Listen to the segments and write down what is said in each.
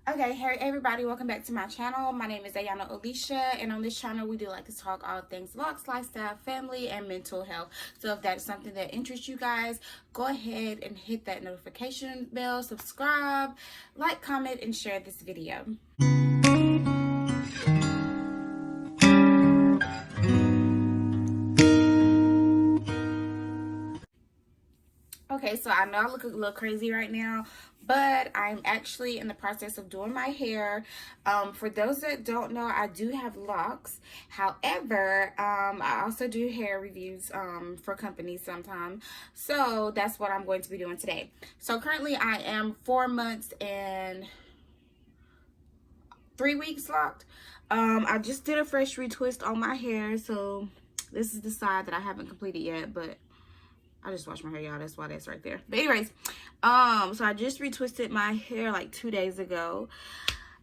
Okay, hey everybody, welcome back to my channel. My name is Ayana Alicia, and on this channel we do like to talk all things vlogs, lifestyle, family, and mental health. So if that's something that interests you guys, go ahead and hit that notification bell, subscribe, like, comment, and share this video. Okay, so I know I look a little crazy right now, but I'm actually in the process of doing my hair. For those that don't know, I do have locks. However, I also do hair reviews for companies sometimes. So that's what I'm going to be doing today. So currently I am 4 months and 3 weeks locked. I just did a fresh retwist on my hair, so this is the side that I haven't completed yet, but I just washed my hair, y'all. That's why that's right there. But anyways, so I just retwisted my hair like 2 days ago.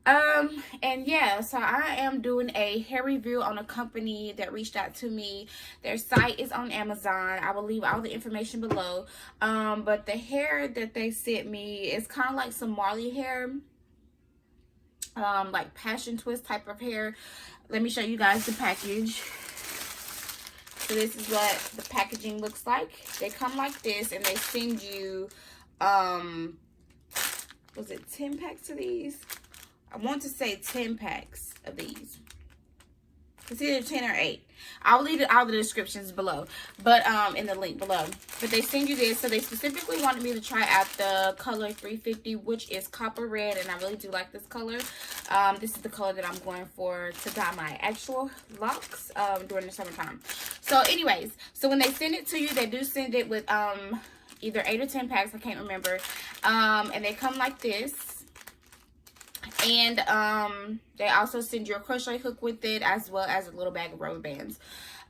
And yeah, so I am doing a hair review on a company that reached out to me. Their site is on Amazon. I will leave all the information below. But the hair that they sent me is kind of like some Marley hair. Like passion twist type of hair. Let me show you guys the package. So this is what the packaging looks like. They come like this, and they send you, was it 10 packs of these? I want to say 10 packs of these. It's either 10 or 8. I'll leave all the descriptions below, but in the link below. But they send you this, so they specifically wanted me to try out the color 350, which is copper red, and I really do like this color. This is the color that I'm going for to dye my actual locks during the summertime. So anyways, so when they send it to you, they do send it with either 8 or 10 packs, I can't remember, and they come like this. And they also send you a crochet hook with it, as well as a little bag of rubber bands.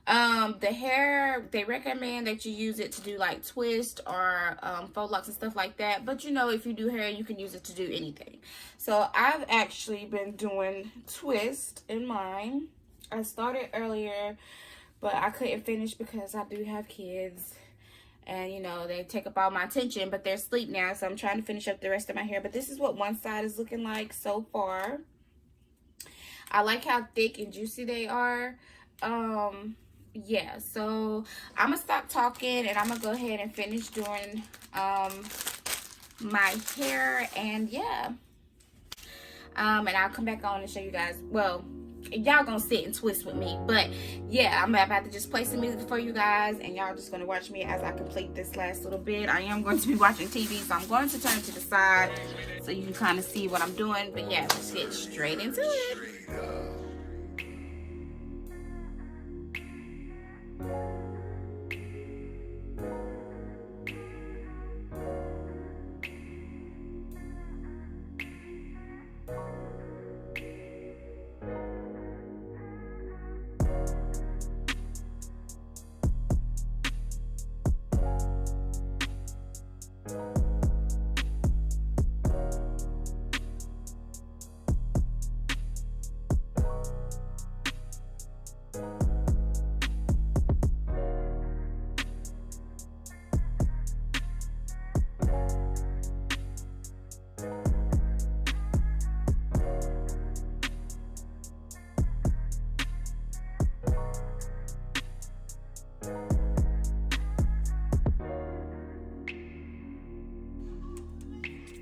The hair, they recommend that you use it to do like twist or faux locks and stuff like that. But you know, if you do hair, you can use it to do anything. So I've actually been doing twist in mine. I started earlier, but I couldn't finish because I do have kids. And, you know, they take up all my attention, but they're asleep now. So I'm trying to finish up the rest of my hair. But this is what one side is looking like so far. I like how thick and juicy they are. Yeah, so I'm going to stop talking, and I'm going to go ahead and finish doing my hair. And, yeah. And I'll come back on and show you guys, well, y'all gonna sit and twist with me, but yeah, I'm about to just play some music for you guys, and y'all just gonna watch me as I complete this last little bit. I am going to be watching TV, so I'm going to turn to the side so you can kind of see what I'm doing. But yeah, let's get straight into it.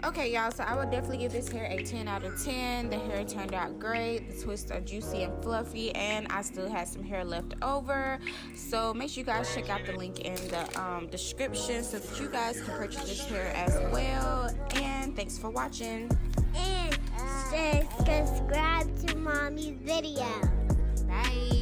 Okay, y'all, so I would definitely give this hair a 10 out of 10. The hair turned out great. The twists are juicy and fluffy, and I still had some hair left over. So make sure you guys check out the link in the description so that you guys can purchase this hair as well. And thanks for watching. And subscribe to Mommy's video. Bye.